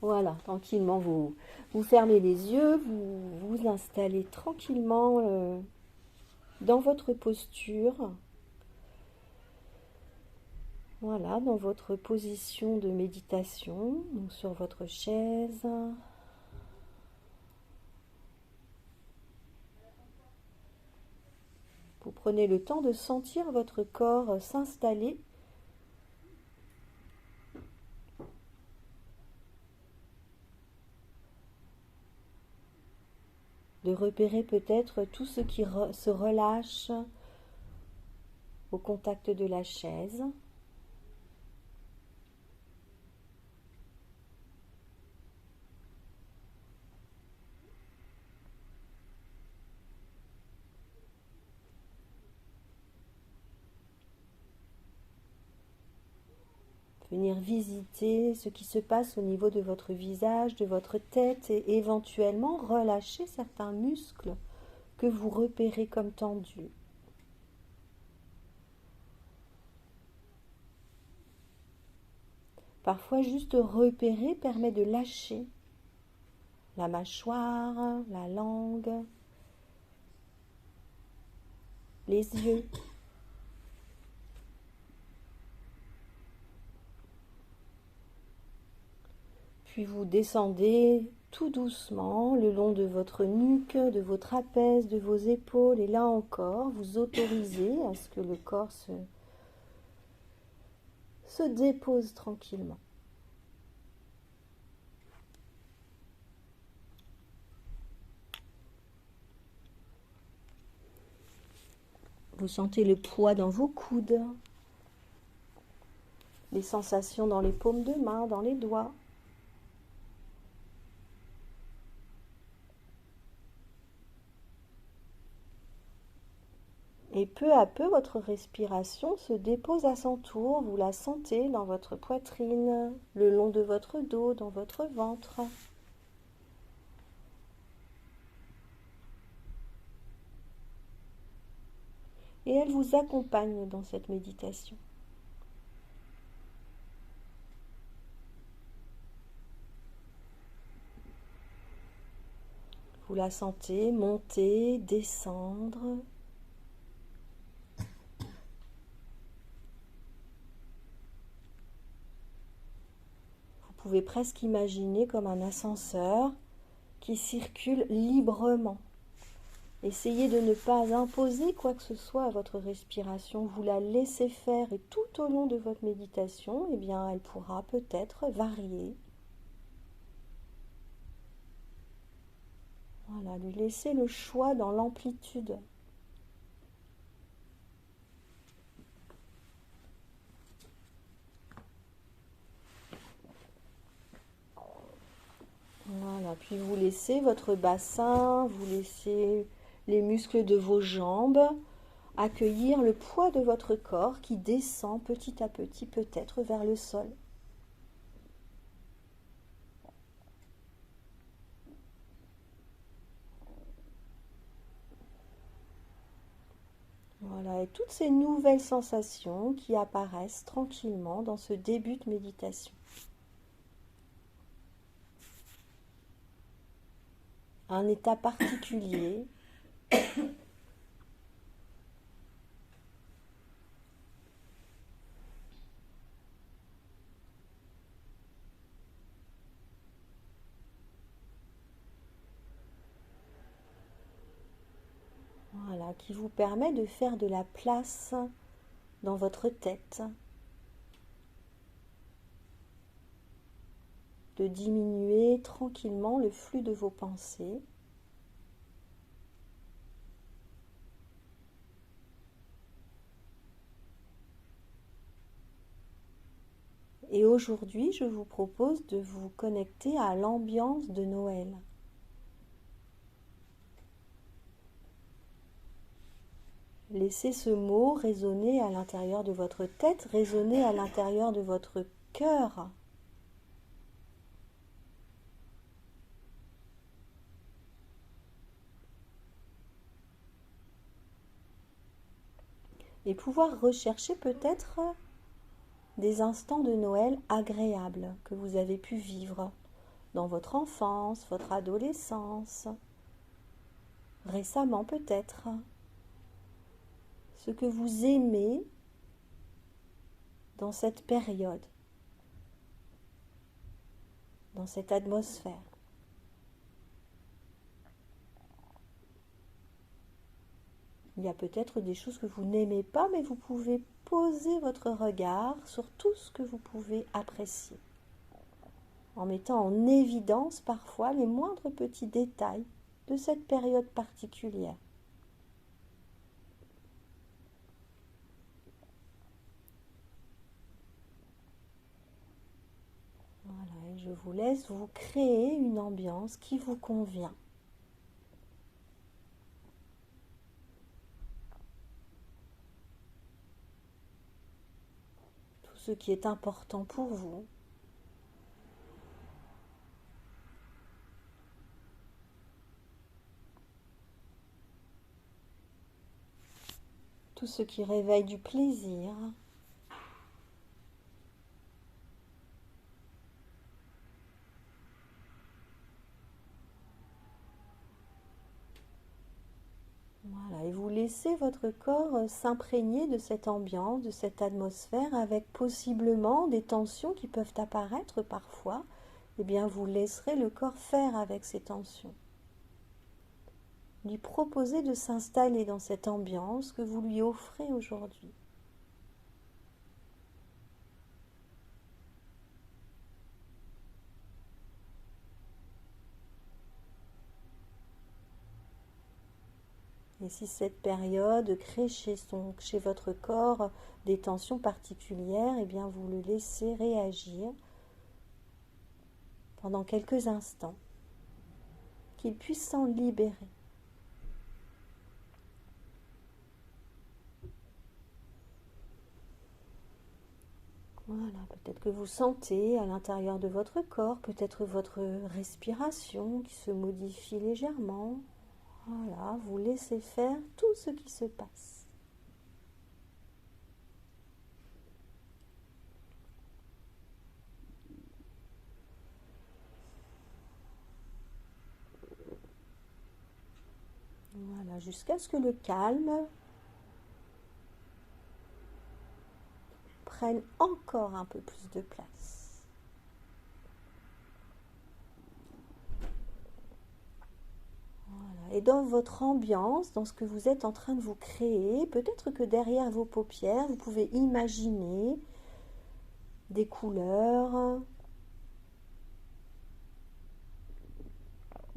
Voilà, tranquillement, vous fermez les yeux, vous vous installez tranquillement dans votre posture. Voilà, dans votre position de méditation, donc sur votre chaise. Vous prenez le temps de sentir votre corps s'installer, de repérer peut-être tout ce qui se relâche au contact de la chaise. Venir visiter ce qui se passe au niveau de votre visage, de votre tête et éventuellement relâcher certains muscles que vous repérez comme tendus. Parfois, juste repérer permet de lâcher la mâchoire, la langue, les yeux. Puis vous descendez tout doucement le long de votre nuque, de vos trapèzes, de vos épaules. Et là encore, vous autorisez à ce que le corps se dépose tranquillement. Vous sentez le poids dans vos coudes, les sensations dans les paumes de main, dans les doigts. Et peu à peu, votre respiration se dépose à son tour. Vous la sentez dans votre poitrine, le long de votre dos, dans votre ventre. Et elle vous accompagne dans cette méditation. Vous la sentez monter, descendre. Vous pouvez presque imaginer comme un ascenseur qui circule librement. Essayez de ne pas imposer quoi que ce soit à votre respiration. Vous la laissez faire et tout au long de votre méditation, eh bien, elle pourra peut-être varier. Voilà, lui laisser le choix dans l'amplitude. Voilà, puis vous laissez votre bassin, vous laissez les muscles de vos jambes accueillir le poids de votre corps qui descend petit à petit peut-être vers le sol. Voilà, et toutes ces nouvelles sensations qui apparaissent tranquillement dans ce début de méditation. Un état particulier. Voilà, qui vous permet de faire de la place dans votre tête, de diminuer tranquillement le flux de vos pensées. Et aujourd'hui, je vous propose de vous connecter à l'ambiance de Noël. Laissez ce mot résonner à l'intérieur de votre tête, résonner à l'intérieur de votre cœur. Et pouvoir rechercher peut-être des instants de Noël agréables que vous avez pu vivre dans votre enfance, votre adolescence, récemment peut-être, ce que vous aimez dans cette période, dans cette atmosphère. Il y a peut-être des choses que vous n'aimez pas, mais vous pouvez poser votre regard sur tout ce que vous pouvez apprécier, en mettant en évidence parfois les moindres petits détails de cette période particulière. Voilà, et je vous laisse vous créer une ambiance qui vous convient. Tout ce qui est important pour vous. Tout ce qui réveille du plaisir. Voilà, et vous laissez votre corps s'imprégner de cette ambiance, de cette atmosphère, avec possiblement des tensions qui peuvent apparaître parfois. Eh bien, vous laisserez le corps faire avec ces tensions. Lui proposer de s'installer dans cette ambiance que vous lui offrez aujourd'hui. Et si cette période crée chez votre corps des tensions particulières, eh bien vous le laissez réagir pendant quelques instants, qu'il puisse s'en libérer. Voilà, peut-être que vous sentez à l'intérieur de votre corps, peut-être votre respiration qui se modifie légèrement. Voilà, vous laissez faire tout ce qui se passe. Voilà, jusqu'à ce que le calme prenne encore un peu plus de place. Voilà. Et dans votre ambiance, dans ce que vous êtes en train de vous créer, peut-être que derrière vos paupières, vous pouvez imaginer des couleurs,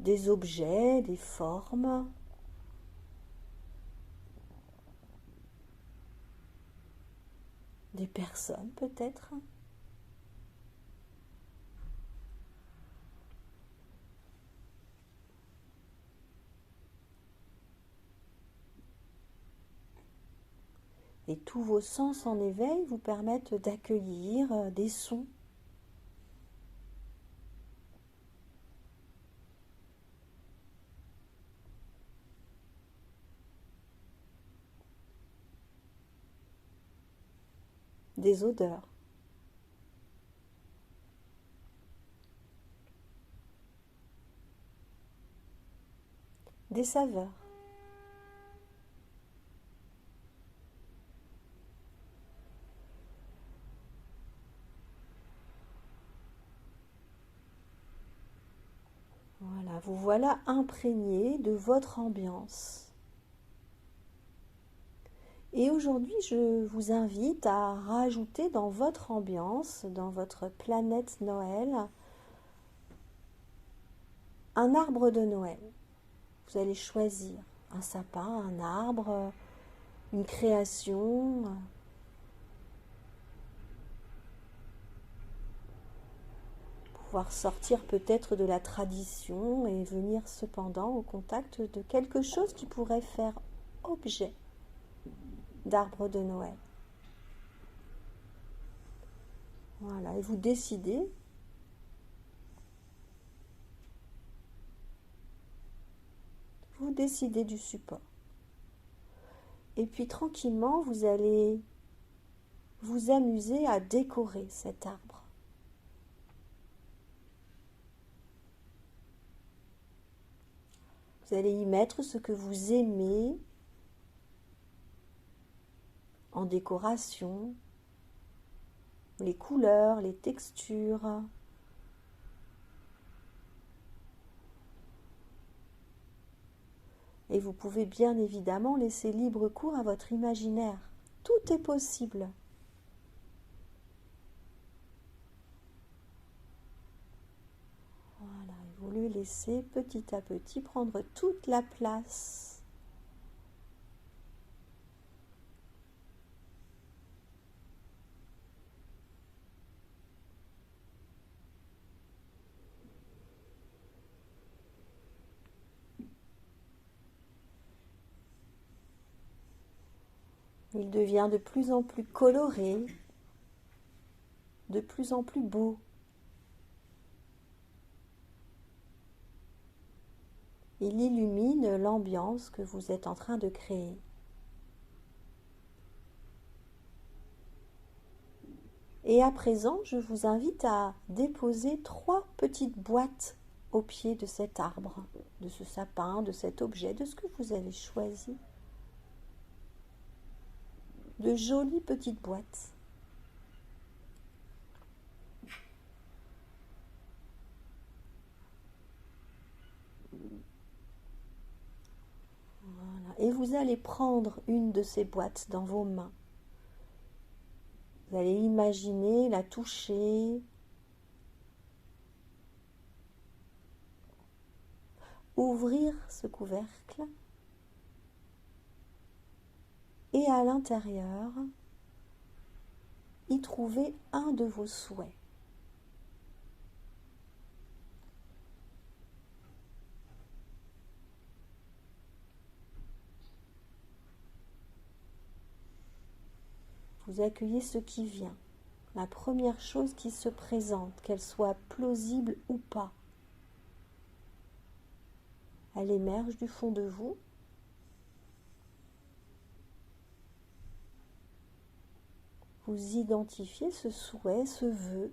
des objets, des formes. Des personnes peut-être. Et tous vos sens en éveil vous permettent d'accueillir des sons. Des odeurs. Des saveurs. Voilà, vous voilà imprégné de votre ambiance. Et aujourd'hui, je vous invite à rajouter dans votre ambiance, dans votre planète Noël, un arbre de Noël. Vous allez choisir un sapin, un arbre, une création. Pouvoir sortir peut-être de la tradition et venir cependant au contact de quelque chose qui pourrait faire objet d'arbre de Noël. Voilà, et vous décidez du support. Et puis tranquillement, vous allez vous amuser à décorer cet arbre. Vous allez y mettre ce que vous aimez en décoration, les couleurs, les textures. Et vous pouvez bien évidemment laisser libre cours à votre imaginaire. Tout est possible. Voilà, et vous le laissez petit à petit prendre toute la place. Il devient de plus en plus coloré, de plus en plus beau. Il illumine l'ambiance que vous êtes en train de créer. Et à présent, je vous invite à déposer 3 petites boîtes au pied de cet arbre, de ce sapin, de cet objet, de ce que vous avez choisi. De jolies petites boîtes. Voilà. Et vous allez prendre une de ces boîtes dans vos mains. Vous allez imaginer la toucher, ouvrir ce couvercle et à l'intérieur, y trouver un de vos souhaits. Vous accueillez ce qui vient, la première chose qui se présente, qu'elle soit plausible ou pas. Elle émerge du fond de vous. Vous identifiez ce souhait, ce vœu.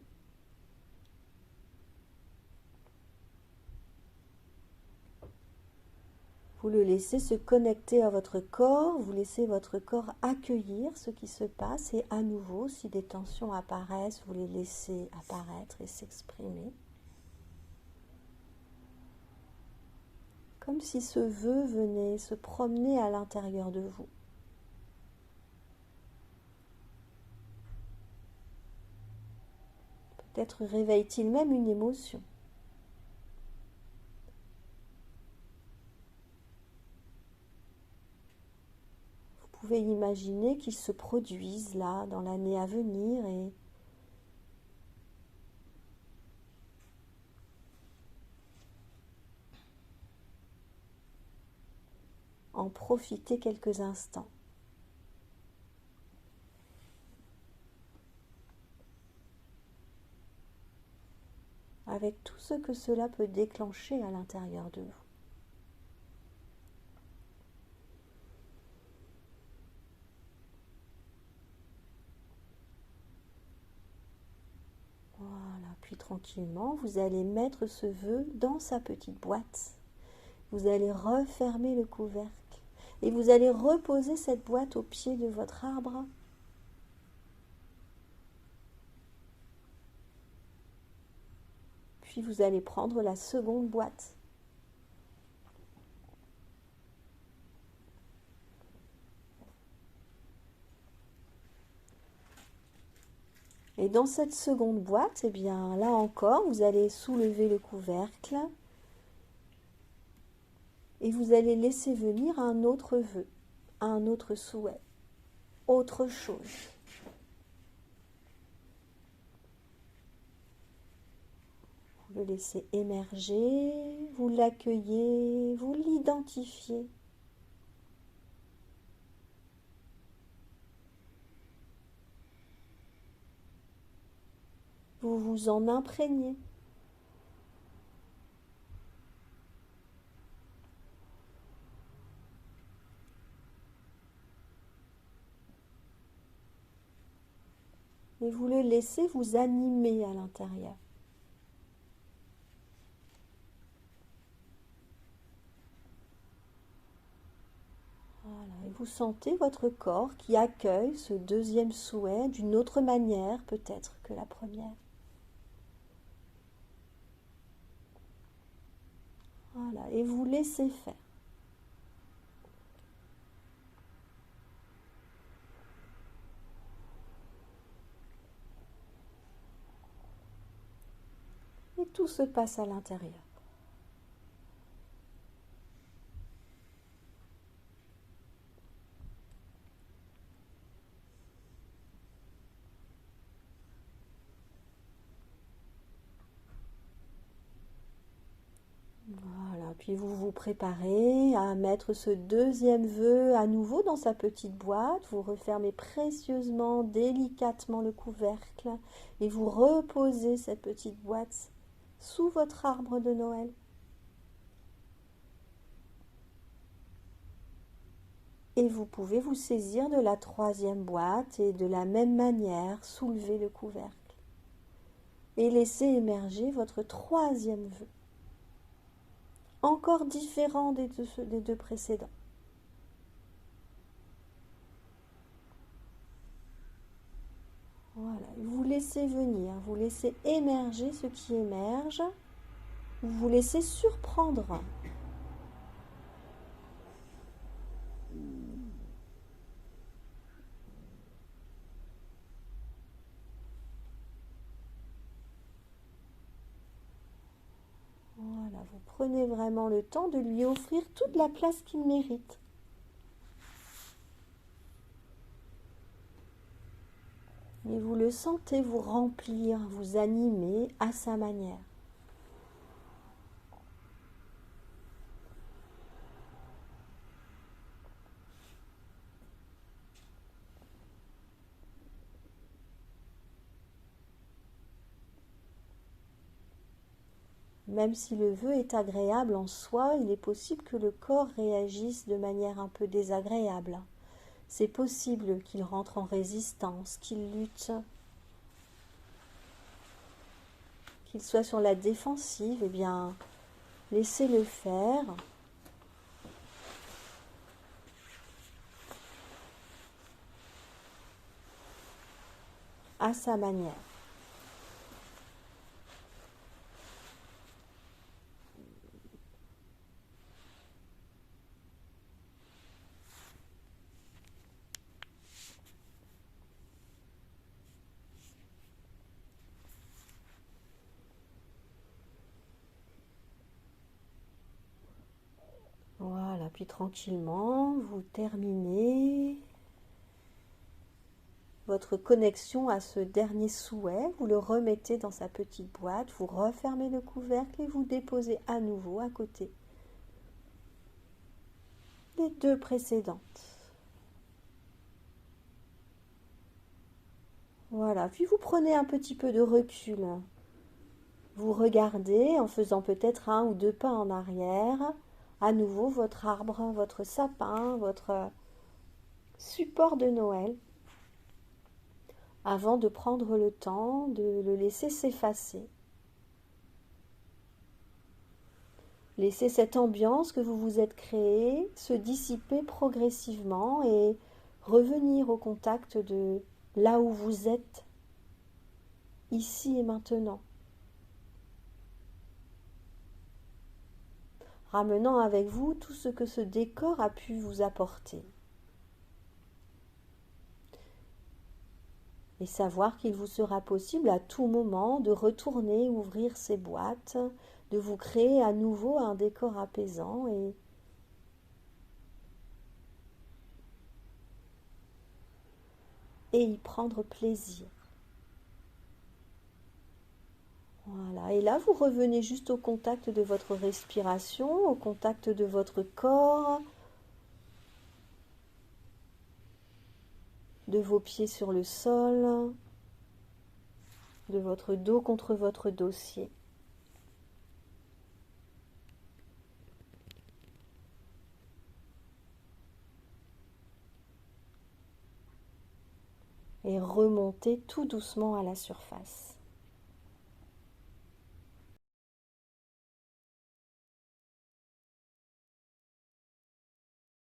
Vous le laissez se connecter à votre corps, vous laissez votre corps accueillir ce qui se passe et à nouveau, si des tensions apparaissent, vous les laissez apparaître et s'exprimer. Comme si ce vœu venait se promener à l'intérieur de vous. Peut-être réveille-t-il même une émotion. Vous pouvez imaginer qu'il se produise là, dans l'année à venir et en profiter quelques instants. Avec tout ce que cela peut déclencher à l'intérieur de vous. Voilà, puis tranquillement, vous allez mettre ce vœu dans sa petite boîte. Vous allez refermer le couvercle et vous allez reposer cette boîte au pied de votre arbre. Puis vous allez prendre la seconde boîte. Et dans cette seconde boîte, eh bien, là encore, vous allez soulever le couvercle et vous allez laisser venir un autre vœu, un autre souhait, autre chose. Vous le laissez émerger, vous l'accueillez, vous l'identifiez. Vous vous en imprégnez. Et vous le laissez vous animer à l'intérieur. vous sentez votre corps qui accueille ce deuxième souhait d'une autre manière peut-être que la première. Voilà, et vous laissez faire. Et tout se passe à l'intérieur. Voilà, puis vous vous préparez à mettre ce deuxième vœu à nouveau dans sa petite boîte. Vous refermez précieusement, délicatement le couvercle et vous reposez cette petite boîte sous votre arbre de Noël. Et vous pouvez vous saisir de la troisième boîte et de la même manière soulever le couvercle et laisser émerger votre troisième vœu, encore différent des deux précédents. Voilà, vous laissez venir, vous laissez émerger ce qui émerge, vous vous laissez surprendre. Voilà, vous prenez vraiment le temps de lui offrir toute la place qu'il mérite. Et vous le sentez vous remplir, vous animer à sa manière. Même si le vœu est agréable en soi, il est possible que le corps réagisse de manière un peu désagréable. C'est possible qu'il rentre en résistance, qu'il lutte, qu'il soit sur la défensive. Eh bien, laissez-le faire. À sa manière. Voilà, puis tranquillement, vous terminez votre connexion à ce dernier souhait, vous le remettez dans sa petite boîte, vous refermez le couvercle et vous déposez à nouveau à côté les deux précédentes. Voilà, puis vous prenez un petit peu de recul. Vous regardez en faisant peut-être 1 ou 2 pas en arrière, à nouveau votre arbre, votre sapin, votre support de Noël, avant de prendre le temps de le laisser s'effacer. Laissez cette ambiance que vous vous êtes créée se dissiper progressivement et revenir au contact de là où vous êtes, ici et maintenant. Ramenant avec vous tout ce que ce décor a pu vous apporter. Et savoir qu'il vous sera possible à tout moment de retourner ouvrir ces boîtes, de vous créer à nouveau un décor apaisant et y prendre plaisir. Voilà, et là vous revenez juste au contact de votre respiration, au contact de votre corps, de vos pieds sur le sol, de votre dos contre votre dossier. Et remontez tout doucement à la surface.